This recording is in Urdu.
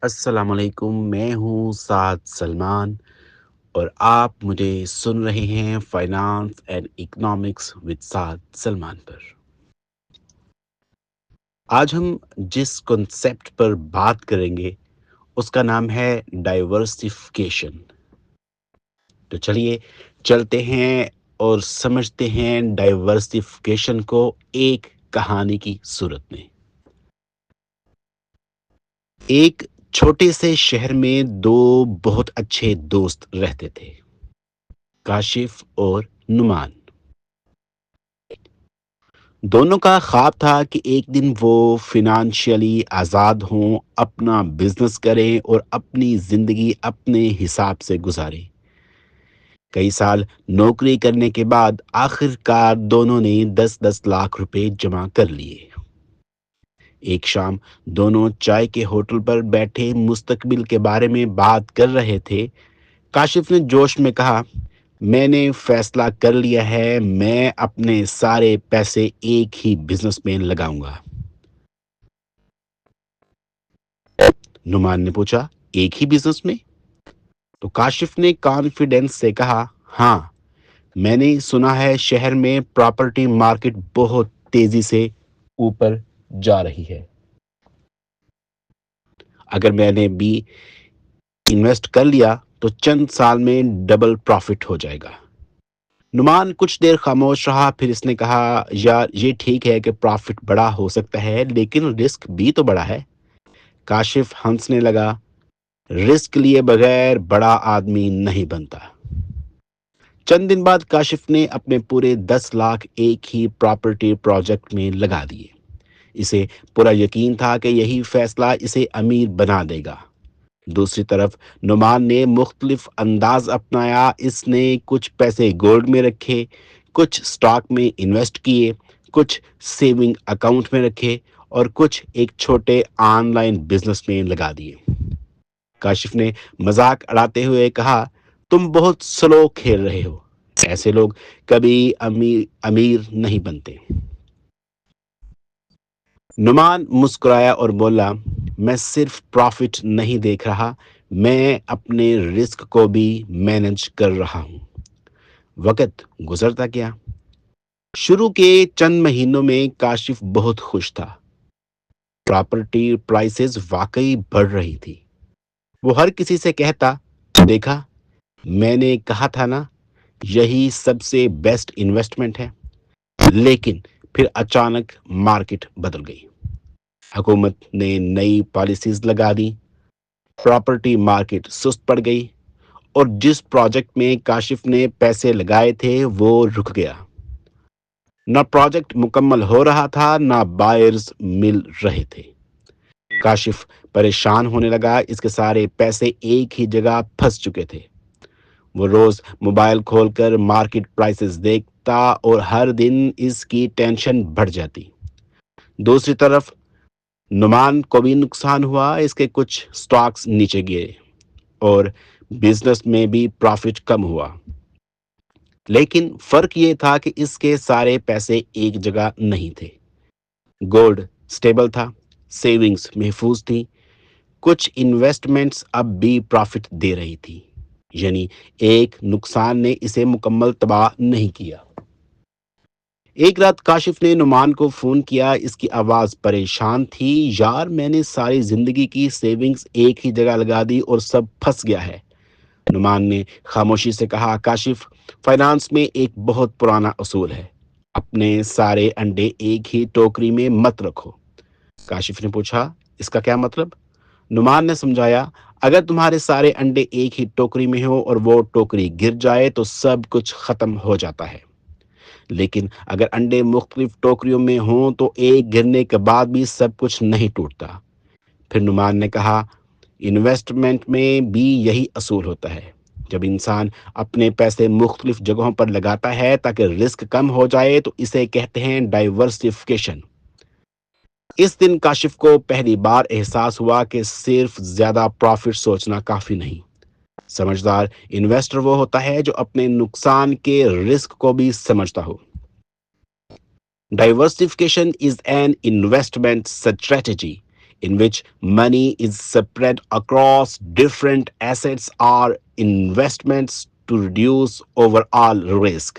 السلام علیکم، میں ہوں سعد سلمان اور آپ مجھے سن رہے ہیں فائنانس اینڈ اکنامکس ود سعد سلمان پر۔ آج ہم جس کنسیپٹ پر بات کریں گے اس کا نام ہے ڈائیورسفیکیشن۔ تو چلیے چلتے ہیں اور سمجھتے ہیں ڈائیورسفیکیشن کو ایک کہانی کی صورت میں۔ ایک چھوٹے سے شہر میں دو بہت اچھے دوست رہتے تھے، کاشف اور نعمان۔ دونوں کا خواب تھا کہ ایک دن وہ فنانشلی آزاد ہوں، اپنا بزنس کریں اور اپنی زندگی اپنے حساب سے گزاریں۔ کئی سال نوکری کرنے کے بعد آخر کار دونوں نے 10 لاکھ جمع کر لیے۔ ایک شام دونوں چائے کے ہوٹل پر بیٹھے مستقبل کے بارے میں بات کر رہے تھے۔ کاشف نے جوش میں کہا، میں نے فیصلہ کر لیا ہے، میں اپنے سارے پیسے ایک ہی بزنس میں لگاؤں گا۔ نعمان نے پوچھا، ایک ہی بزنس میں؟ تو کاشف نے کانفیڈنس سے کہا، ہاں، میں نے سنا ہے شہر میں پراپرٹی مارکیٹ بہت تیزی سے اوپر جا رہی ہے۔ اگر میں نے بھی انویسٹ کر لیا تو چند سال میں ڈبل پروفٹ ہو جائے گا۔ نعمان کچھ دیر خاموش رہا، پھر اس نے کہا، یار یہ ٹھیک ہے کہ پروفٹ بڑا ہو سکتا ہے لیکن رسک بھی تو بڑا ہے۔ کاشف ہنسنے لگا، رسک لیے بغیر بڑا آدمی نہیں بنتا۔ چند دن بعد کاشف نے اپنے پورے 10 لاکھ ایک ہی پراپرٹی پروجیکٹ میں لگا دیے۔ اسے پورا یقین تھا کہ یہی فیصلہ اسے امیر بنا دے گا۔ دوسری طرف نعمان نے مختلف انداز اپنایا۔ اس نے کچھ پیسے گولڈ میں رکھے، کچھ سٹاک میں انویسٹ کیے، کچھ سیونگ اکاؤنٹ میں رکھے اور کچھ ایک چھوٹے آن لائن بزنس میں لگا دیے۔ کاشف نے مذاق اڑاتے ہوئے کہا، تم بہت سلو کھیل رہے ہو، ایسے لوگ کبھی امیر نہیں بنتے۔ نعمان مسکرایا اور بولا، میں صرف پروفٹ نہیں دیکھ رہا، میں اپنے رسک کو بھی مینج کر رہا ہوں۔ وقت گزرتا گیا۔ شروع کے چند مہینوں میں کاشف بہت خوش تھا۔ پراپرٹی پرائسز واقعی بڑھ رہی تھی۔ وہ ہر کسی سے کہتا، دیکھا، میں نے کہا تھا نا، یہی سب سے بیسٹ انویسٹمنٹ ہے۔ لیکن پھر اچانک مارکیٹ بدل گئی۔ حکومت نے نئی پالیسیز لگا دی، پراپرٹی مارکیٹ سست پڑ گئی اور جس پروجیکٹ میں کاشف نے پیسے لگائے تھے وہ رک گیا۔ نہ پروجیکٹ مکمل ہو رہا تھا، نہ بائرز مل رہے تھے۔ کاشف پریشان ہونے لگا، اس کے سارے پیسے ایک ہی جگہ پھنس چکے تھے۔ وہ روز موبائل کھول کر مارکیٹ پرائسز دیکھتا اور ہر دن اس کی ٹینشن بڑھ جاتی۔ دوسری طرف نعمان کو بھی نقصان ہوا، اس کے کچھ سٹاکس نیچے گئے اور بزنس میں بھی پروفٹ کم ہوا۔ لیکن فرق یہ تھا کہ اس کے سارے پیسے ایک جگہ نہیں تھے۔ گولڈ سٹیبل تھا، سیونگز محفوظ تھی، کچھ انویسٹمنٹس اب بھی پروفٹ دے رہی تھی، یعنی ایک نقصان نے اسے مکمل تباہ نہیں کیا۔ ایک رات کاشف نے نعمان کو فون کیا، اس کی آواز پریشان تھی، یار میں نے ساری زندگی کی سیونگز ایک ہی جگہ لگا دی اور سب پھنس گیا ہے۔ نعمان نے خاموشی سے کہا، کاشف، فائنانس میں ایک بہت پرانا اصول ہے، اپنے سارے انڈے ایک ہی ٹوکری میں مت رکھو۔ کاشف نے پوچھا، اس کا کیا مطلب؟ نعمان نے سمجھایا، اگر تمہارے سارے انڈے ایک ہی ٹوکری میں ہو اور وہ ٹوکری گر جائے تو سب کچھ ختم ہو جاتا ہے، لیکن اگر انڈے مختلف ٹوکریوں میں ہوں تو ایک گرنے کے بعد بھی سب کچھ نہیں ٹوٹتا۔ پھر نعمان نے کہا، انویسٹمنٹ میں بھی یہی اصول ہوتا ہے، جب انسان اپنے پیسے مختلف جگہوں پر لگاتا ہے تاکہ رسک کم ہو جائے تو اسے کہتے ہیں ڈائیورسفیکیشن۔ اس دن کاشف کو پہلی بار احساس ہوا کہ صرف زیادہ پروفٹ سوچنا کافی نہیں۔ سمجھدار انویسٹر وہ ہوتا ہے جو اپنے نقصان کے رسک کو بھی سمجھتا ہو۔ Diversification is an investment strategy in which money is spread across different assets or investments to reduce overall risk.